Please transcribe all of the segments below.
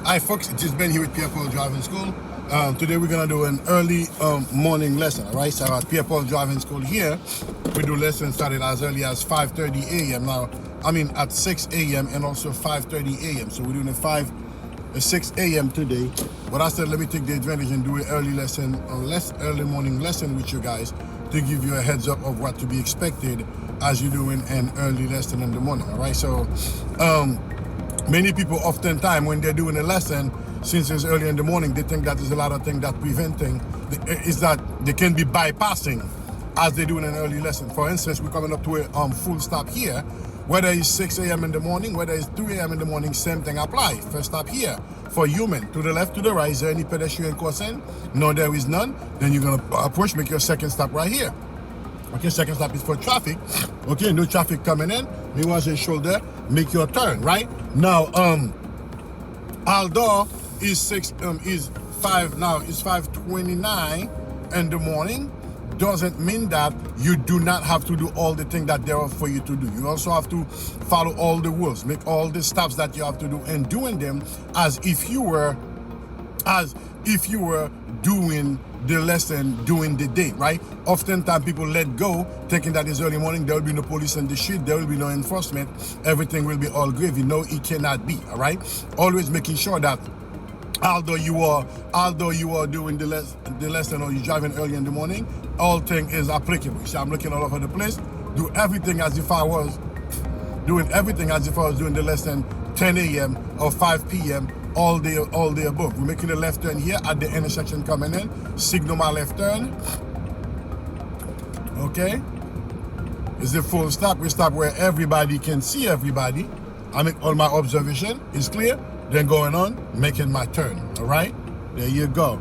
Hi folks, it is Ben here with Pierre Driving School. Today we're going to do an early morning lesson, alright? So at Pierre Driving School here, we do lessons started as early as 5:30 a.m. Now, at 6 a.m. and also 5:30 a.m. So we're doing a 6 a.m. today. But I said, let me take the advantage and do an early morning lesson with you guys to give you a heads up of what to be expected as you're doing an early lesson in the morning, alright? So, many people oftentimes when they're doing a lesson, since it's early in the morning, they think that there's a lot of things that preventing, is that they can be bypassing as they're doing an early lesson. For instance, we're coming up to a full stop here. Whether it's 6 a.m. in the morning, whether it's 3 a.m. in the morning, same thing apply. First stop here. For human, to the left, to the right, is there any pedestrian crossing? No, there is none. Then you're gonna approach, make your second stop right here. Okay, second stop is for traffic. Okay, no traffic coming in. You watch your shoulder, make your turn, right? Now, although is 5:29 in the morning, doesn't mean that you do not have to do all the things that there are for you to do. You also have to follow all the rules, make all the stops that you have to do, and doing them as if you were doing the lesson during the day, right? Oftentimes people let go thinking that it's early morning, there will be no police in the street, there will be no enforcement, everything will be all gravy. No, it cannot be, all right? Always making sure that although you are doing the lesson or you're driving early in the morning, all thing is applicable. So I'm looking all over the place, do everything as if I was doing the lesson 10 a.m. or 5 p.m. all day above. We're making a left turn here at the intersection coming in. Signal my left turn. Okay. It's a full stop. We stop where everybody can see everybody. I make all my observation is clear. Then going on, making my turn. All right. There you go.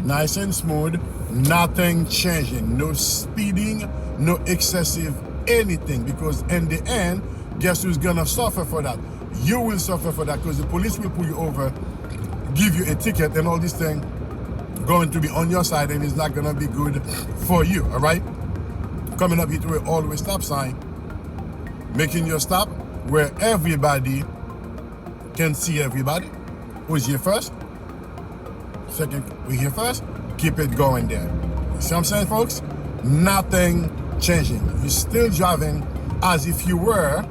Nice and smooth. Nothing changing. No speeding. No excessive anything. Because in the end, guess who's gonna suffer for that? You will suffer for that, because the police will pull you over, give you a ticket, and all this thing going to be on your side, and it's not gonna be good for you. All right. Coming up here to an all-the-way stop sign, making your stop where everybody can see everybody. Who's here first? Second, we here first. Keep it going there. You see what I'm saying, folks? Nothing changing. You're still driving as if you were.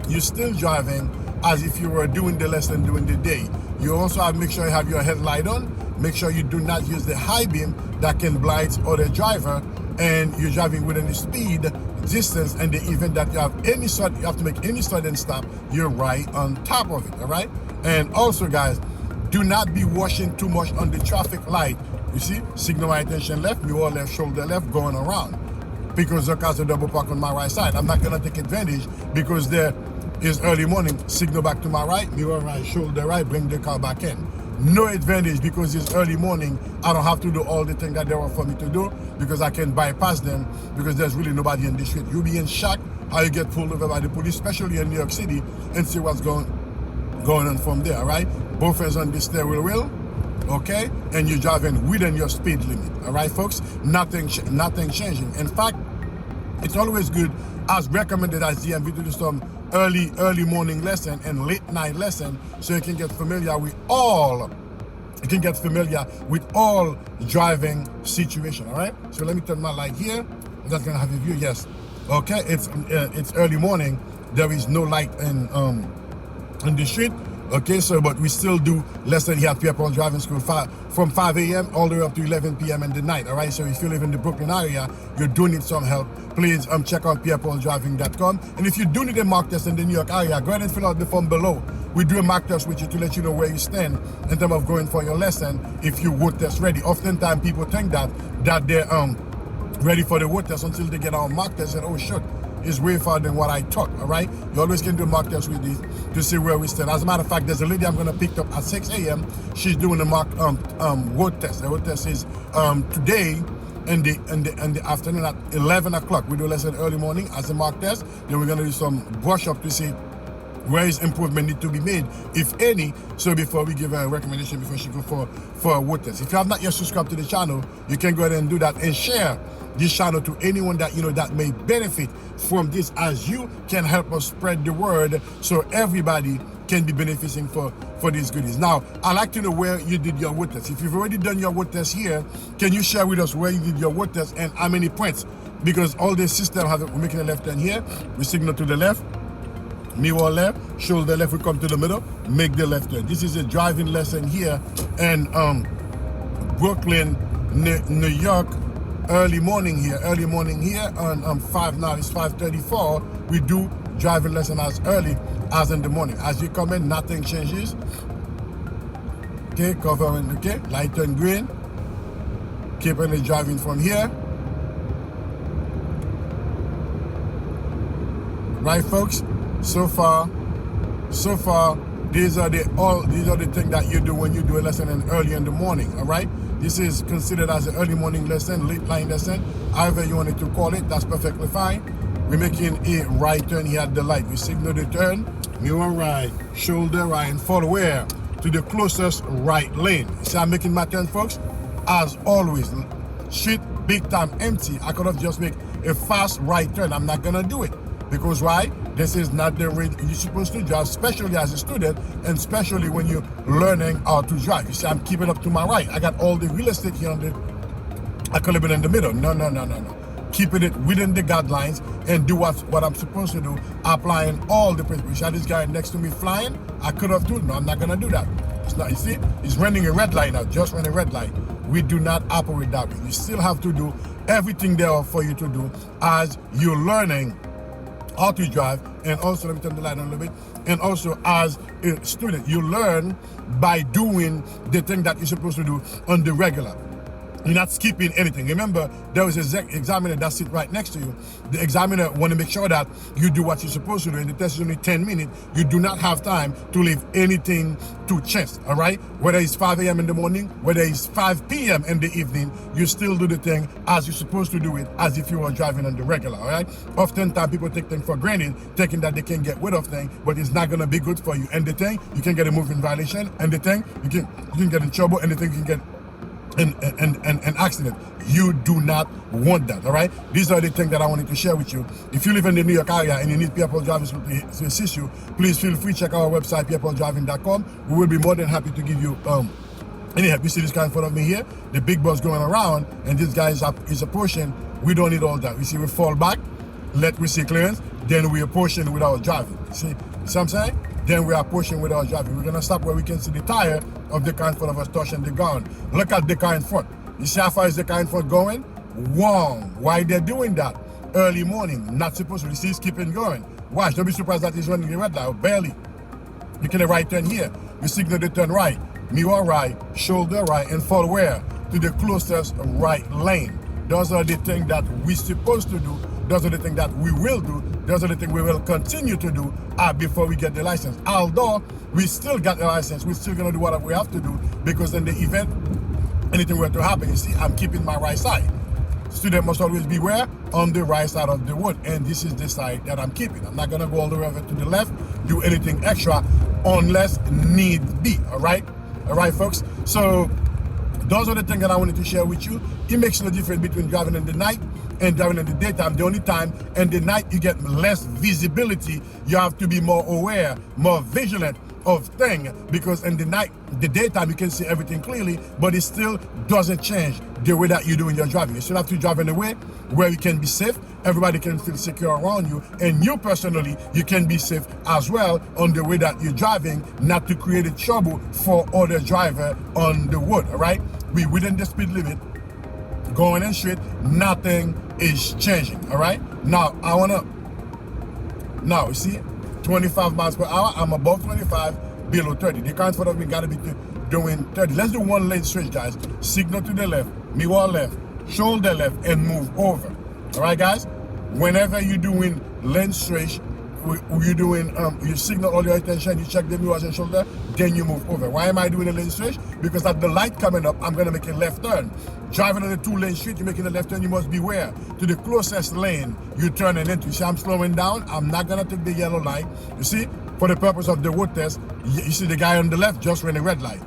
You're still driving as if you were doing the lesson during the day. You also have to make sure you have your headlight on. Make sure you do not use the high beam that can blind other driver, and you're driving within the speed distance, and the event that you have to make any sudden stop, you're right on top of it. All right. And also, guys, do not be washing too much on the traffic light. You see, signal my attention left, mirror left, shoulder left, going around, because the cars are double park on my right side. I'm not gonna take advantage because there is early morning, signal back to my right, mirror right, shoulder right, bring the car back in. No advantage because it's early morning. I don't have to do all the things that there are for me to do, because I can bypass them, because there's really nobody in the street. You'll be in shock how you get pulled over by the police, especially in New York City, and see what's going on from there, all right? Both hands on the steering wheel, okay? And you're driving within your speed limit, all right, folks? Nothing changing. In fact, it's always good, as recommended as DMV, to do some early morning lesson and late night lesson, so you can get familiar with all driving situation. All right, so let me turn my light here. I'm just gonna have a view. Yes, okay, it's early morning. There is no light in the street. Okay, so but we still do lesson here at Pierre Driving School from 5 a.m. all the way up to 11 p.m. in the night. All right, so if you live in the Brooklyn area, you do need some help, please check out pierrepauldraiving.com. And if you do need a mock test in the New York area, go ahead and fill out the form below. We do a mock test with you to let you know where you stand in terms of going for your lesson if you road test ready. Oftentimes people think that they're ready for the road test until they get our mock test and, oh shit, is way farther than what I thought. All right, you always can do mock tests with these to see where we stand. As a matter of fact, there's a lady I'm going to pick up at 6 a.m. She's doing a mock road test. The road test is today in the afternoon at 11 o'clock. We do a lesson early morning as a mock test. Then we're going to do some brush up to see where is improvement need to be made, if any, so before we give her a recommendation before she go for a road test. If you have not yet subscribed to the channel, you can go ahead and do that and share this channel to anyone that you know that may benefit from this, as you can help us spread the word so everybody can be benefiting for these goodies. Now, I'd like to know where you did your wood test. If you've already done your wood test here, can you share with us where you did your wood test and how many points? Because all the system have, we're making a left turn here, we signal to the left, mirror left, shoulder left, we come to the middle, make the left turn. This is a driving lesson here in Brooklyn, New York, early morning here on 5 now, it's 5:34. We do driving lesson as early as in the morning. As you come in, nothing changes. Okay, covering, okay, light turn green. Keeping it driving from here. Right, folks? So far, these are the things that you do when you do a lesson early in the morning, all right? This is considered as an early morning lesson, late line lesson, however you wanted to call it, that's perfectly fine. We're making a right turn here at the light. We signal the turn, mirror right, shoulder right, and follow where? To the closest right lane. See, I'm making my turn, folks. As always, shit, big time empty. I could have just make a fast right turn. I'm not gonna do it. Because why? This is not the way you're supposed to drive, especially as a student, and especially when you're learning how to drive. You see, I'm keeping up to my right. I got all the real estate here on the, I could have been in the middle. No. Keeping it within the guidelines and do what I'm supposed to do, applying all the principles. You see this guy next to me flying? I could have told him, no, I'm not gonna do that. It's not, you see, he's running a red light now, just running a red light. We do not operate that way. You still have to do everything there for you to do as you're learning how to drive. And also, let me turn the light on a little bit, and also as a student, you learn by doing the thing that you're supposed to do on the regular. You're not skipping anything. Remember, there was an examiner that sits right next to you. The examiner want to make sure that you do what you're supposed to do, and the test is only 10 minutes. You do not have time to leave anything to chance, all right? Whether it's 5 a.m. in the morning, whether it's 5 p.m. in the evening, you still do the thing as you're supposed to do it, as if you were driving on the regular, all right? Oftentimes, people take things for granted, thinking that they can get rid of things, but it's not going to be good for you. And the thing, you can get a moving violation, and the thing, you can get in trouble, and the thing, you can get an accident. You do not want that, all right? These are the things that I wanted to share with you. If you live in the New York area and you need Pierre drivers to assist you, please feel free to check our website, pierredriving.com. We will be more than happy to give you any help. You see this guy in front of me here, the big bus going around, and this guy is approaching. We don't need all that. We see we fall back, let we see clearance, then we approaching without driving. See what I'm saying? Then we are pushing without driving. We're gonna stop where we can see the tire of the car in front of us touching the ground. Look at the car in front. You see how far is the car in front going? Wrong. Why they're doing that? Early morning, not supposed to. You see, it's keeping going. Watch, don't be surprised that he's running the red light, barely. You can right turn here. We signal the turn right, mirror right, shoulder right, and follow where? To the closest right lane. Those are the things that we're supposed to do. Those are the things that we will do. Those are the things we will continue to do before we get the license. Although we still got the license, we're still gonna do what we have to do, because in the event anything were to happen, you see, I'm keeping my right side. Student must always be where? On the right side of the wood. And this is the side that I'm keeping. I'm not gonna go all the way over to the left, do anything extra unless need be, all right? All right, folks? So those are the things that I wanted to share with you. It makes no difference between driving in the night and driving in the daytime. The only time in the night you get less visibility, you have to be more aware, more vigilant of things, because in the night, the daytime, you can see everything clearly, but it still doesn't change the way that you're doing your driving. You still have to drive in a way where you can be safe, everybody can feel secure around you, and you personally, you can be safe as well on the way that you're driving, not to create a trouble for other driver on the road, all right? We within the speed limit, going in straight, nothing is changing, all right? Now, you see, 25 miles per hour, I'm above 25, below 30. The car in front of me gotta be doing 30. Let's do one lane switch, guys. Signal to the left, mirror left, shoulder left, and move over. All right, guys? Whenever you're doing lane switch, you're doing, you signal all your attention, you check the mirrors and shoulder, then you move over. Why am I doing a lane switch? Because at the light coming up, I'm gonna make a left turn. Driving on a 2-lane street, you're making a left turn, you must beware. To the closest lane you're turning into. You see, I'm slowing down, I'm not gonna take the yellow light. You see, for the purpose of the road test, you see the guy on the left just ran a red light.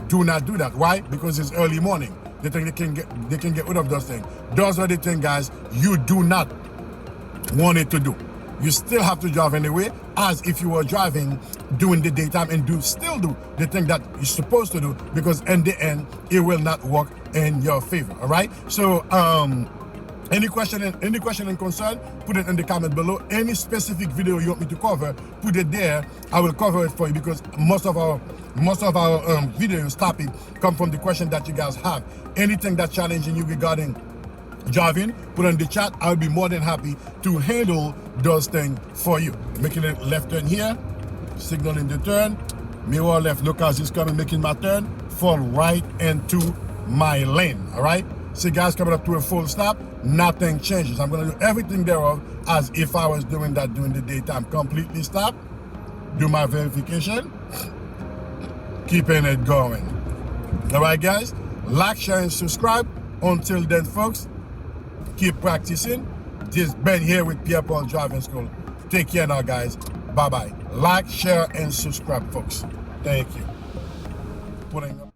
Do not do that. Why? Because it's early morning. They think they can get rid of those things. Those are the things, guys, you do not want it to do. you still have to drive anyway, as if you were driving during the daytime, and still do the thing that you're supposed to do, because in the end, it will not work in your favor, all right? So, any question and concern, put it in the comment below. Any specific video you want me to cover, put it there. I will cover it for you, because most of our videos topic come from the question that you guys have. Anything that's challenging you regarding driving, put in the chat. I'll be more than happy to handle those things for you. Making a left turn here, signaling the turn, mirror left, look as it's coming, making my turn, fall right into my lane, all right? See guys, coming up to a full stop, nothing changes. I'm gonna do everything thereof as if I was doing that during the daytime. Completely stop, do my verification, keeping it going. All right guys, like, share, and subscribe. Until then folks, keep practicing. This Ben here with Pierre Driving School. Take care now guys, bye bye. Like, share, and subscribe folks. Thank you. Putting up